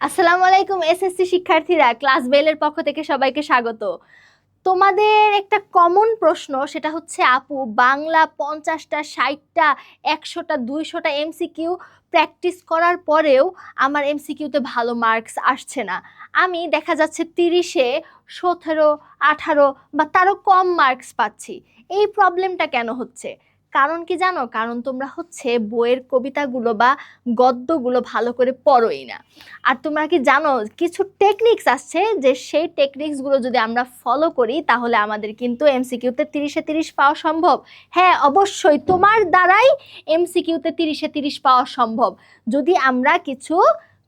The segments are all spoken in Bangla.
আসসালামু আলাইকুম এসএসসি শিক্ষার্থীরা, ক্লাস বেলের পক্ষ থেকে সবাইকে স্বাগত। তোমাদের একটা কমন প্রশ্ন, সেটা হচ্ছে আপু বাংলা 50টা 60টা 100টা 200টা এমসিকিউ প্র্যাকটিস করার পরেও আমার এমসিকিউতে ভালো মার্কস আসছে না। আমি দেখা যাচ্ছে 30-এ 17, 18 বা তারও কম মার্কস পাচ্ছি। এই প্রবলেমটা কেন হচ্ছে? কারণ কি জানো? কারণ তোমরা হচ্ছে বইয়ের কবিতাগুলো বা গদ্যগুলো ভালো করে পড়োই না। আর তোমরা কি জানো কিছু টেকনিক্স আছে, যে সেই টেকনিক্সগুলো যদি আমরা ফলো করি তাহলে আমাদের কিন্তু এমসিকিউতে 30-এ 30 পাওয়া সম্ভব। হ্যাঁ, অবশ্যই তোমার দ্বারাই এমসিকিউতে 30-এ 30 পাওয়া সম্ভব, যদি আমরা কিছু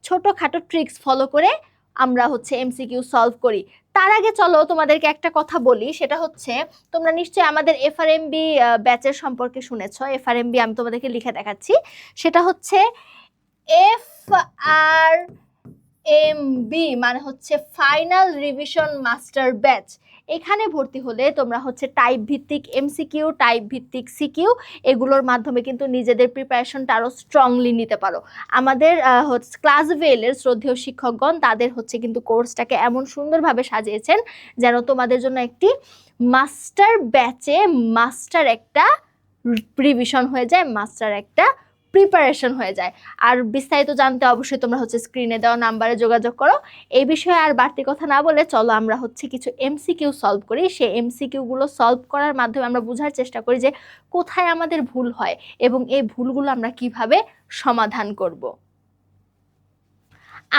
ছোটখাটো ট্রিক্স ফলো করে আমরা হচ্ছে এমসিকিউ সলভ করি। তার আগে চলো তোমাদেরকে একটা কথা বলি, সেটা হচ্ছে তোমরা নিশ্চয়ই আমাদের এফআরএমবি ব্যাচের সম্পর্কে শুনেছো। এফআরএমবি আমি তোমাদেরকে লিখে দেখাচ্ছি, সেটা হচ্ছে FRMB, মানে হচ্ছে ফাইনাল রিভিশন মাস্টার ব্যাচ। এখানে ভর্তি হলে তোমরা হচ্ছে টাইপ ভিত্তিক এমসিকিউ, টাইপ ভিত্তিক সিকিউ, এগুলোর মাধ্যমে কিন্তু নিজেদের প্রিপারেশনটা আরো স্ট্রংলি নিতে পারো। আমাদের ক্লাস ভেলের শ্রদ্ধেয় শিক্ষকগণ তাদের হচ্ছে কিন্তু কোর্সটাকে এমন সুন্দরভাবে সাজিয়েছেন যেন তোমাদের জন্য একটি মাস্টার ব্যাচে মাস্টার একটা রিভিশন হয়ে যায়, মাস্টার একটা প্রিপারেশন হয়ে যায়। আর বিস্তারিত জানতে অবশ্যই তোমরা হচ্ছে স্ক্রিনে দেওয়া নাম্বারে যোগাযোগ করো। এই বিষয়ে আর বাড়তি কথা না বলে চলো আমরা হচ্ছে কিছু এমসিকিউ সলভ করি। সেই এমসিকিউ গুলো সলভ করার মাধ্যমে আমরা বোঝার চেষ্টা করি যে কোথায় আমাদের ভুল হয় এবং এই ভুলগুলো আমরা কিভাবে সমাধান করব।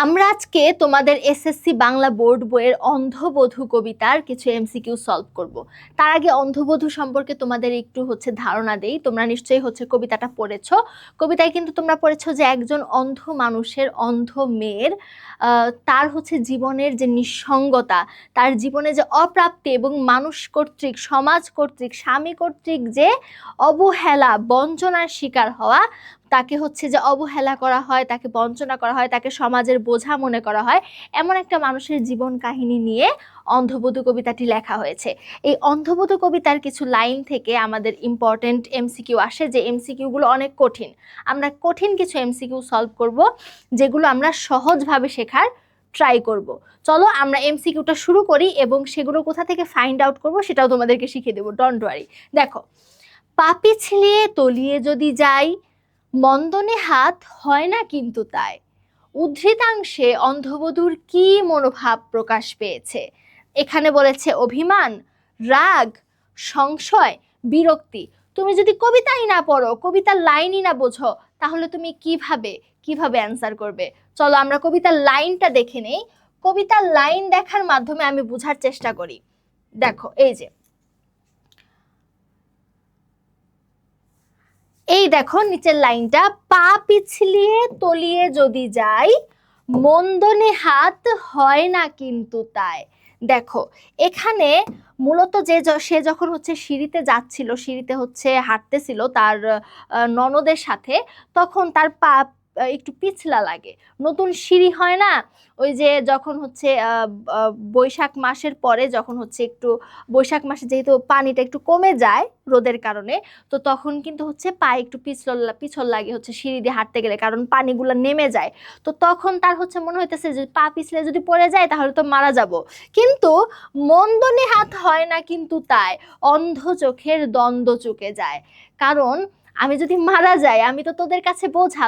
আমরা আজকে তোমাদের এসএসসি বাংলা বোর্ড বইয়ের অন্ধবধূ কবিতার কিছু এমসিকিউ সলভ করব। তার আগে অন্ধবধূ সম্পর্কে তোমাদের একটু হচ্ছে ধারণা দেই। তোমরা নিশ্চয়ই হচ্ছে কবিতাটা পড়েছো। কবিতায় কিন্তু তোমরা পড়েছো যে একজন অন্ধ মানুষের, অন্ধ মেয়ের তার হচ্ছে জীবনের যে নিঃসঙ্গতা, তার জীবনে যে অপ্রাপ্তি এবং মানুষ কর্তৃক, সমাজ কর্তৃক, স্বামী কর্তৃক যে অবহেলা, বঞ্চনার শিকার হওয়া, তাকে হচ্ছে যে অবহেলা করা হয়, তাকে বঞ্চনা করা হয়, তাকে সমাজের বোঝা মনে করা হয়, এমন একটা মানুষের জীবন কাহিনী নিয়ে অন্ধবধূ কবিতাটি লেখা হয়েছে। এই অন্ধবধূ কবিতার কিছু লাইন থেকে আমাদের ইম্পর্টেন্ট এমসিকিউ আসে, যে এমসিকিউগুলো অনেক কঠিন। আমরা কঠিন কিছু এমসিকিউ সলভ করব, যেগুলো আমরা সহজভাবে শেখার ট্রাই করব। চলো আমরা এমসিকিউটা শুরু করি এবং সেগুলো কোথা থেকে ফাইন্ড আউট করব সেটাও তোমাদেরকে শিখিয়ে দেবো, ডোন্ট ওয়ারি। দেখো, পা পিছলিয়ে তলিয়ে যদি যাই, মন্দনে হাত হয় না কিন্তু তাই। উদ্ধৃতাংশে অন্ধবধূর কি মনোভাব প্রকাশ পেয়েছে? এখানে বলেছে অভিমান, রাগ, সংশয়, বিরক্তি। তুমি যদি কবিতাই না পড়ো, কবিতার লাইনই না বোঝো, তাহলে তুমি কিভাবে কিভাবে অ্যান্সার করবে? চলো আমরা কবিতার লাইনটা দেখে নেই। কবিতার লাইন দেখার মাধ্যমে আমি বোঝার চেষ্টা করি। দেখো, এই দেখো নিচের লাইনটা, পা পিছলিয়ে তলিয়ে যদি যাই, মন্দনে হাত হয় না কিন্তু তাই। দেখো, এখানে মূলত সে যখন হচ্ছে সিঁড়িতে যাচ্ছিল, সিঁড়িতে হচ্ছে হাঁটতেছিল তার ননদের সাথে, তখন তার পা একটু পিছলা লাগে। নতুন সিঁড়ি হয় না, ওই যে যখন হচ্ছে বৈশাখ মাসের পরে, যখন হচ্ছে একটু বৈশাখ মাসে যেহেতু পানিটা একটু কমে যায় রোদের কারণে, তো তখন কিন্তু হচ্ছে পায়ে একটু পিছল লাগে হচ্ছে সিঁড়ি দিয়ে হাঁটতে গেলে, কারণ পানিগুলো নেমে যায়। তো তখন তার হচ্ছে মনে হইতেছে যে পা পিছলে যদি পড়ে যায় তাহলে তো মারা যাব। কিন্তু মন্দনে হাত হয় না কিন্তু তাই, অন্ধ চোখের দ্বন্দ্ব চুকে যায়। কারণ আমি যদি মারা যাই, আমি তো তোদের কাছে বোঝা,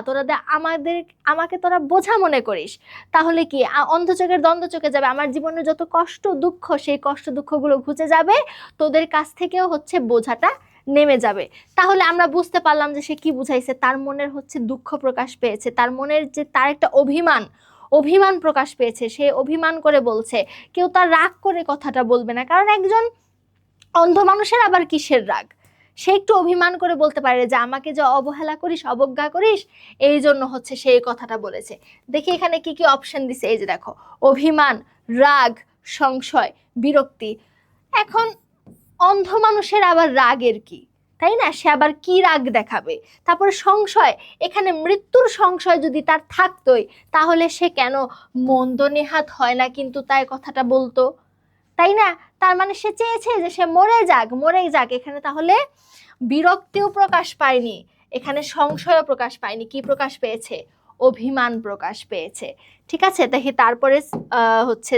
আমাকে তোরা বোঝা মনে করিস, তাহলে কি অন্ধ চোখের দ্বন্দ্ব চুকে যাবে, আমার জীবনের যত কষ্ট দুঃখ সেই কষ্ট দুঃখগুলো ঘুচে যাবে, তোদের কাছ থেকেও হচ্ছে বোঝাটা নেমে যাবে। তাহলে আমরা বুঝতে পারলাম যে সে কি বুঝাইছে, তার মনের হচ্ছে দুঃখ প্রকাশ পেয়েছে, তার মনের যে তার একটা অভিমান, অভিমান প্রকাশ পেয়েছে, সে অভিমান করে বলছে। কেউ তার রাগ করে কথাটা বলবে না, কারণ একজন অন্ধ মানুষের আবার কিসের রাগ? সে একটু অভিমান করে বলতে পারে যে আমাকে যে অবহেলা করিস, অবজ্ঞা করিস, এই জন্য হচ্ছে সেই কথাটা বলেছে। দেখি এখানে কি কি অপশন দিছে, এই যে দেখো, অভিমান, রাগ, সংশয়, বিরক্তি। এখন অন্ধ মানুষের আবার রাগের কি, তাই না? সে আবার কি রাগ দেখাবে? তারপরে সংশয়, এখানে মৃত্যুর সংশয় যদি তার থাকতোই, তাহলে সে কেন মন্দ নেহাত হয় না কিন্তু তাই কথাটা বলতো, তাই না? তার মানে সে চেয়েছে যে সে মরে যাক, মরে যাক। এখানে তাহলে বিরক্তিও প্রকাশ পায়নি, এখানে সংশয়ও প্রকাশ পায়নি, কি প্রকাশ পেয়েছে? অভিমান প্রকাশ পেয়েছে। ঠিক আছে, দেখি তারপরে হচ্ছে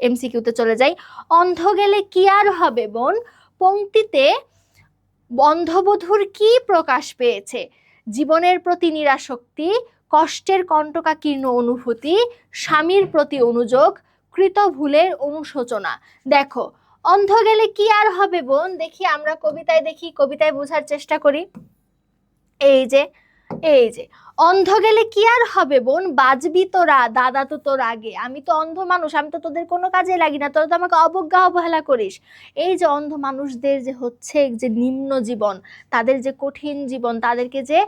এমসিকিউতে চলে যাই। অন্ধ গেলে কি আর হবে বোন পংক্তিতে অন্ধবধূর কি প্রকাশ পেয়েছে? জীবনের প্রতি নিরাসক্তি, কষ্টের কণ্টকাকীর্ণ অনুভূতি, স্বামীর প্রতি অনুযোগ, কৃত ভুলের অনুশোচনা। দেখো, অন্ধ গেলে কি আর হবে বোন, দেখি আমরা কবিতায় দেখি, কবিতায় বোঝার চেষ্টা করি। এই যে অন্ধ গেলে কি আর হবে বোন, বাজবি তোরা, দাদা তো তোর আগে। আমি তো অন্ধ মানুষ, আমি তো তোদের কোনো কাজে লাগি না, তোরা তো আমাকে অবজ্ঞা অবহেলা করিস। এই যে অন্ধ মানুষদের যে হচ্ছে যে নিম্ন জীবন, তাদের যে কঠিন জীবন, তাদেরকে যে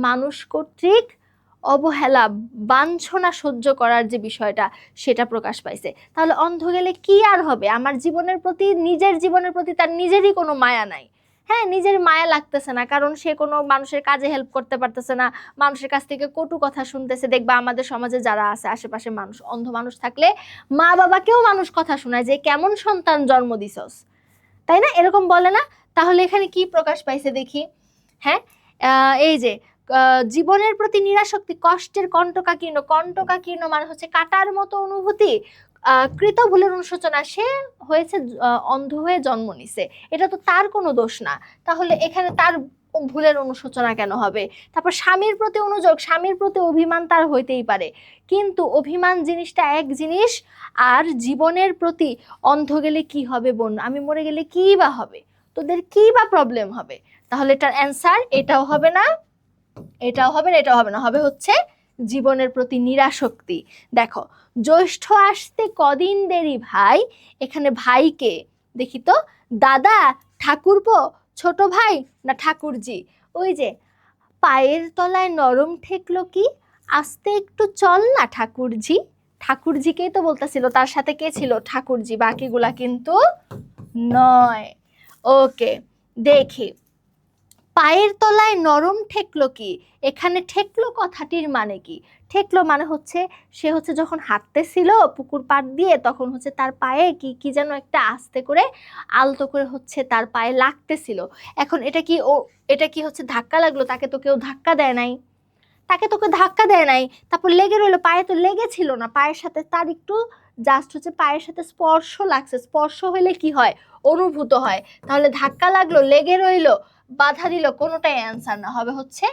মানুষ কর্তৃক অবহেলা বাঞ্ছনা সহ্য করার যে বিষয়টা, সেটা প্রকাশ পাইছে। তাহলে অন্ধ গেলে কি আর হবে, আমার জীবনের প্রতি, নিজের জীবনের প্রতি তার নিজেরই কোনো মায়া নাই। হ্যাঁ, নিজের মায়া লাগতেছে না, কারণ সে কোনো মানুষের কাজে হেল্প করতে পারতেছে না, মানুষের কাছ থেকে কটু কথা শুনতেছে। দেখবা আমাদের সমাজে যারা আছে আশেপাশে মানুষ, অন্ধ মানুষ থাকলে মা বাবাকেও মানুষ কথা শোনায় যে কেমন সন্তান জন্ম দিছস, তাই না, এরকম বলে না? তাহলে এখানে কি প্রকাশ পাইছে দেখি। হ্যাঁ, এই যে জীবনের প্রতি নিরাসক্তি, কষ্টের কণ্টকাকীর্ণ, কণ্টকাকীর্ণ মানে হচ্ছে কাটার মতো অনুভূতি, কৃত ভুলের অনুশোচনা, সে হয়েছে অন্ধ হয়ে জন্ম নিছে, এটা তো তার কোনো দোষ না, তাহলে এখানে তার ভুলের অনুশোচনা কেন হবে? তারপর স্বামীর প্রতি অনুযোগ, স্বামীর প্রতি অভিমান তার হইতেই পারে, কিন্তু অভিমান জিনিসটা এক জিনিস, আর জীবনের প্রতি অন্ধ গেলে কি হবে বোন, আমি মরে গেলে কি বা হবে, তোদের কি বা প্রবলেম হবে? তাহলে এটার অ্যান্সার এটাও হবে না, এটাও হবে না, এটাও হবে না, হবে হচ্ছে জীবনের প্রতি নিরাসক্তি। দেখো, জ্যৈষ্ঠ আসতে কদিন দেরি ভাই, এখানে ভাইকে দেখি তো, দাদা, ঠাকুরপো, ছোট ভাই না ঠাকুরজি? ওই যে পায়ের তলায় নরম ঠেকলো কি, আস্তে একটু চল না ঠাকুরজি। ঠাকুরজিকেই তো বলতেছিল, তার সাথে কে ছিল? ঠাকুরজি, বাকিগুলা কিন্তু নয়। ওকে, দেখি, পায়ের তলায় নরম ঠেকলো কি, এখানে ঠেকলো কথাটির মানে কি? ঠেকলো মানে হচ্ছে সে হচ্ছে যখন হাঁটতেছিল পুকুর পাড় দিয়ে, তখন হচ্ছে তার পায়ে কি কি যেন একটা আস্তে করে আলতো করে হচ্ছে তার পায়ে লাগতেছিল। এখন এটা কি হচ্ছে ধাক্কা লাগলো? তাকে তো কেউ ধাক্কা দেয় নাই, তারপর লেগে রইলো, পায়ে তো লেগেছিল না, পায়ের সাথে তার একটু জাস্ট হচ্ছে পায়ের সাথে স্পর্শ লাগছে, স্পর্শ হইলে কি হয়? অনুভূত হয়। তাহলে ধাক্কা লাগলো, লেগে রইলো, বাধা দিল, কোনোটাই অ্যান্সার না, হবে হচ্ছে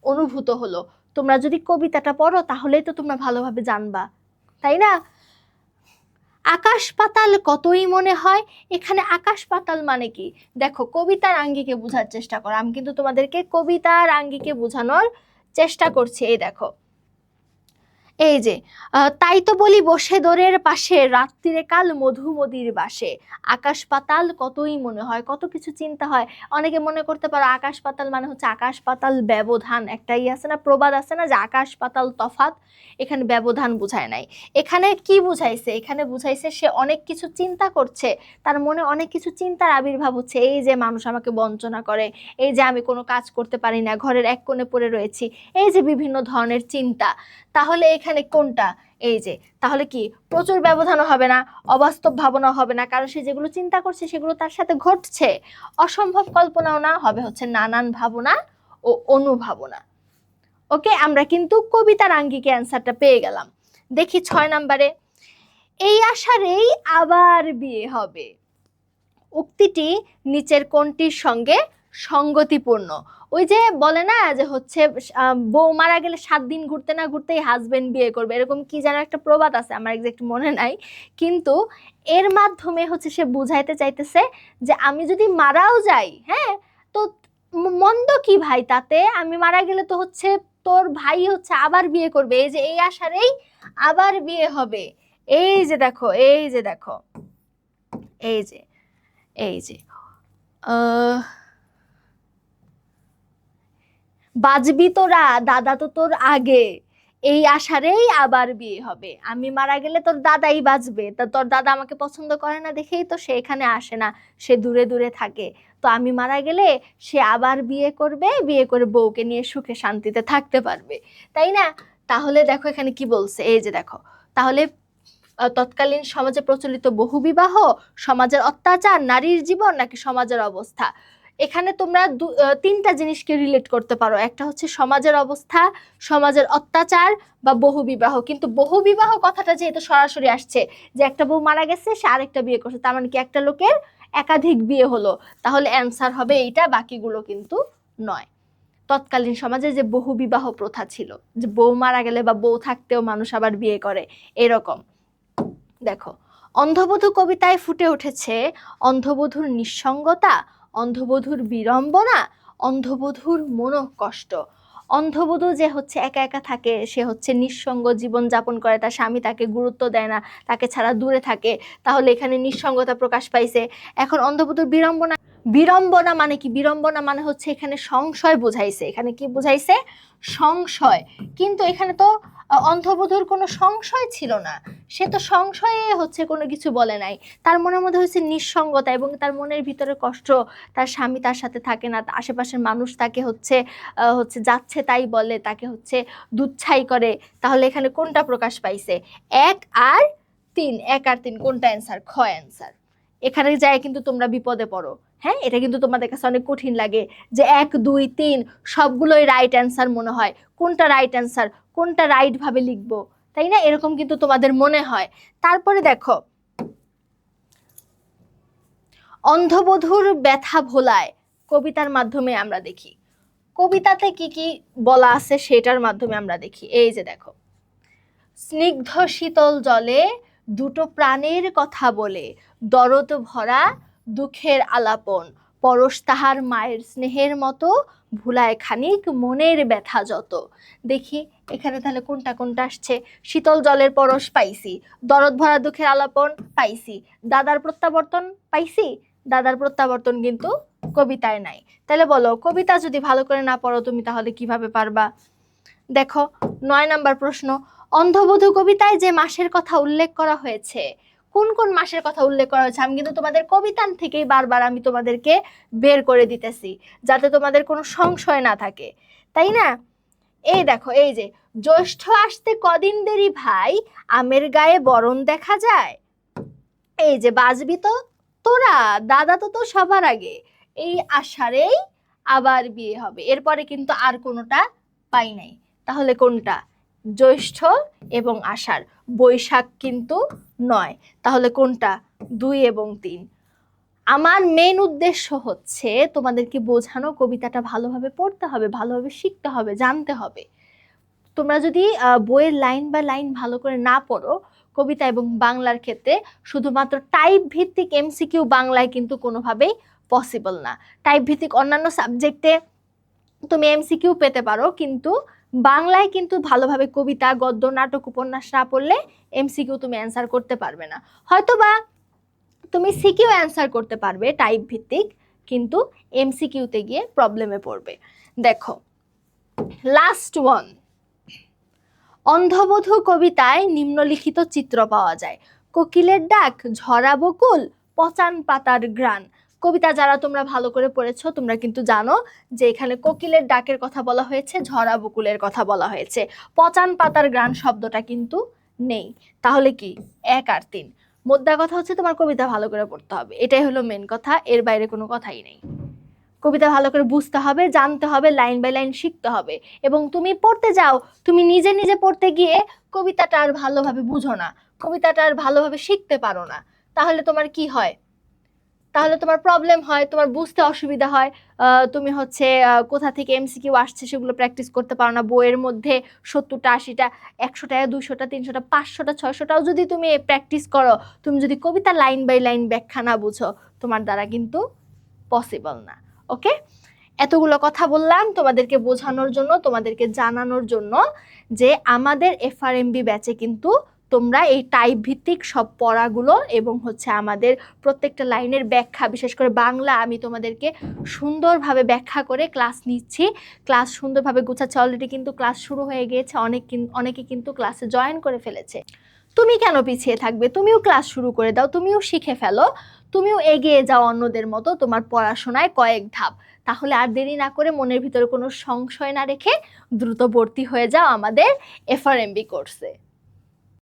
অনুভূত হলো। তোমরা যদি কবিতাটা পড়ো তাহলেই তো তোমরা ভালোভাবে জানবা, তাই না? আকাশ পাতাল কতই মনে হয়, এখানে আকাশ পাতাল মানে কি? দেখো, কবিতার আঙ্গিকে বোঝার চেষ্টা করো, আমি কিন্তু তোমাদেরকে কবিতার আঙ্গিকে বোঝানোর চেষ্টা করছি। এই দেখো, এই যে তাই তো বলি বসে দোরের পাশে, রাত্রিরে কাল মধুমদির বাসে। আকাশ পাতাল কতই মনে হয়, কত কিছু চিন্তা হয়। অনেকে মনে করতে পারো আকাশ পাতাল মানে হচ্ছে আকাশ পাতাল ব্যবধান, একটাই আছে না, প্রবাদ আছে না যে আকাশ পাতাল তফাৎ, এখানে ব্যবধান বুঝায় নাই। এখানে কি বুঝাইছে? এখানে বুঝাইছে সে অনেক কিছু চিন্তা করছে, তার মনে অনেক কিছু চিন্তার আবির্ভাব হচ্ছে। এই যে মানুষ আমাকে বঞ্চনা করে, এই যে আমি কোনো কাজ করতে পারি না, ঘরের এক কোণে পড়ে রয়েছি, এই যে বিভিন্ন ধরনের চিন্তা। তাহলে এখানে কোনটা? এই যে, তাহলে কি প্রচুর ব্যবধানও হবে না, অবাস্তব ভাবনা হবে না, কারণ সে যেগুলো চিন্তা করছে সেগুলো তার সাথে ঘটছে। অসম্ভব কল্পনাও না, হবে হচ্ছে নানান ভাবনা ও অনুভাবনা। ওকে, আমরা কিন্তু কবিতার আঙ্গিকে অ্যান্সারটা পেয়ে গেলাম। দেখি 6 নম্বরে, এই আশারেই আবার বিয়ে হবে, উক্তিটি নিচের কোনটির সঙ্গে সঙ্গতিপূর্ণ? ওই যে বলে না যে হচ্ছে বউ মারা গেলে 7 দিন ঘুরতে না ঘুরতেই হাজবেন্ড বিয়ে করবে, এরকম কি যেন একটা প্রবাদ আছে, আমার এক্সাক্ট মনে নাই, কিন্তু এর মাধ্যমে হচ্ছে সে বুঝাইতে চাইতেছে যে আমি যদি মারাও যাই, হ্যাঁ, তো মন্দ কি ভাই তাতে, আমি মারা গেলে তো হচ্ছে তোর ভাই হচ্ছে আবার বিয়ে করবে, এই যে এই আশারেই আবার বিয়ে হবে। এই যে দেখো, এই যে দেখো, এই যে এই যে বাজবি তোরা, দাদা তো তোর আগে, এই আশারেই আবার বিয়ে হবে। আমি মারা গেলে তোর দাদাই বাঁচবে, তা তোর দাদা আমাকে পছন্দ করে না দেখেই তো সে এখানে আসে না, সে দূরে দূরে থাকে। তো আমি মারা গেলে সে আবার বিয়ে করবে, বিয়ে করে বউকে নিয়ে সুখে শান্তিতে থাকতে পারবে, তাই না? তাহলে দেখো এখানে কি বলছে, এই যে দেখো, তাহলে তৎকালীন সমাজে প্রচলিত বহুবিবাহ, সমাজের অত্যাচার, নারীর জীবন নাকি সমাজের অবস্থা? এখানে তোমরা তিনটা জিনিসকে রিলেট করতে পারো, একটা হচ্ছে সমাজের অবস্থা, সমাজের অত্যাচার বা বহুবিবাহ। কিন্তু বহুবিবাহ কথাটা যেহেতু সরাসরি আসছে যে একটা বউ মারা গেছে সে আরেকটা বিয়ে করছে, তার মানে কি একটা লোকের একাধিক বিয়ে হলো, তাহলে অ্যান্সার হবে এইটা, বাকিগুলো কিন্তু নয়। তৎকালীন সমাজে যে বহুবিবাহ প্রথা ছিল, যে বউ মারা গেলে বা বউ থাকতেও মানুষ আবার বিয়ে করে, এরকম। দেখো, অন্ধবধূ কবিতায় ফুটে উঠেছে অন্ধবধূর নিঃসঙ্গতা, অন্ধবধূর বিড়ম্বনা, অন্ধবধূর মনোকষ্ট। অন্ধবধূ যে হচ্ছে একা একা থাকে, সে হচ্ছে নিঃসঙ্গ জীবন যাপন করে, তার স্বামী তাকে গুরুত্ব দেয় না, তাকে ছাড়া দূরে থাকে, তাহলে এখানে নিঃসঙ্গতা প্রকাশ পাইছে। এখন অন্ধবধূর বিড়ম্বনা, বিড়ম্বনা মানে কি? বিড়ম্বনা মানে হচ্ছে এখানে সংশয় বোঝাইছে। এখানে কি বোঝাইছে? সংশয়। কিন্তু এখানে তো অন্ধবধূর কোনো সংশয় ছিল না, সে তো সংশয়ে হচ্ছে কোনো কিছু বলে নাই, তার মনের মধ্যে হচ্ছে নিঃসঙ্গতা এবং তার মনের ভিতরে কষ্ট, তার স্বামী তার সাথে থাকে না, আশেপাশের মানুষ তাকে হচ্ছে যাচ্ছে তাই বলে, তাকে হচ্ছে দুচ্ছাই করে। তাহলে এখানে কোনটা প্রকাশ পাইছে? 1 আর 3, 1 আর 3 কোনটা অ্যান্সার? খ অ্যান্সার। এখানে যায় কিন্তু তোমরা বিপদে পড়ো। হ্যাঁ, এটা কিন্তু তোমাদের কাছে অনেক কঠিন লাগে যে 1 2 3 সবগুলোই রাইট অ্যান্সার মনে হয়, কোনটা রাইট অ্যান্সার, কোনটা রাইট ভাবে লিখবো, তাই না? এরকম কিন্তু তোমাদের মনে হয়। তারপরে দেখো, অন্ধবধূর ব্যথা ভোলায় কবিতার মাধ্যমে আমরা দেখি। কবিতাতে কি কি বলা আছে সেটার মাধ্যমে আমরা দেখি। এই যে দেখো, স্নিগ্ধ শীতল জলে দুটো প্রাণের কথা বলে, দরদ ভরা দুঃখের আলাপন, পরশ তাহার মায়ের স্নেহের মতো, ভুলায় খানিক মনের ব্যথা যত। দেখি এখানে তাহলে কোনটা কোনটা আসছে? শীতল জলের পরশ পাইছি, দরদ ভরা দুঃখের আলাপন পাইছি, দাদার প্রত্যাবর্তন পাইছি। দাদার প্রত্যাবর্তন কিন্তু কবিতায় নাই। তাহলে বলো, কবিতা যদি ভালো করে না পড়ো তুমি তাহলে কিভাবে পারবা? দেখো 9 নাম্বার প্রশ্ন, অন্ধবধূ কবিতায় যে মাসের কথা উল্লেখ করা হয়েছে, কোন কোন মাসের কথা উল্লেখ করা হয়েছে? আমি কিন্তু তোমাদের কবিতা থেকেই বারবার আমি তোমাদেরকে বের করে দিতেছি যাতে তোমাদের কোনো সংশয় না থাকে, তাই না? এই দেখো, এই যে জ্যৈষ্ঠ আসতে কদিন দেরি ভাই, আমের গায়ে বরণ দেখা যায়। এই যে বাজবি তো তোরা, দাদা তো তো সবার আগে, এই আষাঢ়েই আবার বিয়ে হবে। এরপরে কিন্তু আর কোনোটা পাই নাই। তাহলে কোনটা? জ্যৈষ্ঠ এবং আষাঢ়, বৈশাখ কিন্তু নয়। তাহলে কোনটা? 2 এবং 3। আমার মেন উদ্দেশ্য হচ্ছে তোমাদেরকে বোঝানো, কবিতাটা ভালোভাবে পড়তে হবে, ভালোভাবে শিখতে হবে, জানতে হবে। তোমরা যদি বইয়ের লাইন বা লাইন ভালো করে না পড়ো, কবিতা এবং বাংলার ক্ষেত্রে শুধুমাত্র টাইপ ভিত্তিক এমসিকিউ বাংলায় কিন্তু কোনোভাবেই পসিবল না। টাইপ ভিত্তিক অন্যান্য সাবজেক্টে তুমি এমসিকিউ পেতে পারো, কিন্তু বাংলায় কিন্তু ভালোভাবে কবিতা, গদ্য, নাটক, উপন্যাস না পড়লে এমসিকিউ তুমি অ্যান্সার করতে পারবে না। হয়তোবা তুমি সিকিউ অ্যান্সার করতে পারবে টাইপ ভিত্তিক, কিন্তু এমসিকিউতে গিয়ে প্রবলেমে পড়বে। দেখো লাস্ট ওয়ান, অন্ধবধূ কবিতায় নিম্নলিখিত চিত্র পাওয়া যায়। কোকিলের ডাক, ঝরা বকুল, পচান পাতার ঘ্রাণ। কবিতা যারা তোমরা ভালো করে পড়েছো তোমরা কিন্তু জানো যে এখানে কোকিলের ডাকের কথা বলা হয়েছে, ঝরা বকুলের কথা বলা হয়েছে, পচান পাতার ঘ্রাণ শব্দটা কিন্তু নেই। তাহলে কি 1 আর 3। মোদ্দা কথা হচ্ছে তোমার কবিতা ভালো করে পড়তে হবে, এটাই হলো মেন কথা, এর বাইরে কোনো কথাই নেই। কবিতা ভালো করে বুঝতে হবে, জানতে হবে, লাইন বাই লাইন শিখতে হবে। এবং তুমি পড়তে যাও, তুমি নিজে নিজে পড়তে গিয়ে কবিতাটা আর ভালোভাবে বুঝো না, কবিতাটা আর ভালোভাবে শিখতে পারো না, তাহলে তোমার কি হয়? তাহলে তোমার প্রবলেম হয়, তোমার বুঝতে অসুবিধা হয়। তুমি হচ্ছে কোথা থেকে এমসিকিউ আসছে সেগুলো প্র্যাকটিস করতে পারো না। বইয়ের মধ্যে 70টা 80টা 100টা 200টা 300টা 500টা 600টাও যদি তুমি প্র্যাকটিস করো, তুমি যদি কবিতা লাইন বাই লাইন ব্যাখ্যা না বুঝো, তোমার দ্বারা কিন্তু পসিবল না। ওকে, এতগুলো কথা বললাম তোমাদেরকে বোঝানোর জন্য, তোমাদেরকে জানানোর জন্য যে আমাদের এফআরএমবি ব্যাচে কিন্তু তোমরা এই টাইপ ভিত্তিক সব পড়াগুলো এবং হচ্ছে আমাদের প্রত্যেকটা লাইনের ব্যাখ্যা, বিশেষ করে বাংলা আমি তোমাদেরকে সুন্দরভাবে ব্যাখ্যা করে ক্লাস নিচ্ছি, ক্লাস সুন্দরভাবে গুছাচ্ছি। অলরেডি কিন্তু ক্লাস শুরু হয়ে গিয়েছে, অনেকে কিন্তু ক্লাসে জয়েন করে ফেলেছে। তুমি কেন পিছিয়ে থাকবে? তুমিও ক্লাস শুরু করে দাও, তুমিও শিখে ফেলো, তুমিও এগিয়ে যাও অন্যদের মতো তোমার পড়াশোনায় কয়েক ধাপ। তাহলে আর দেরি না করে, মনের ভিতরে কোনো সংশয় না রেখে দ্রুত ভর্তি হয়ে যাও আমাদের এফআরএমবি কোর্সে।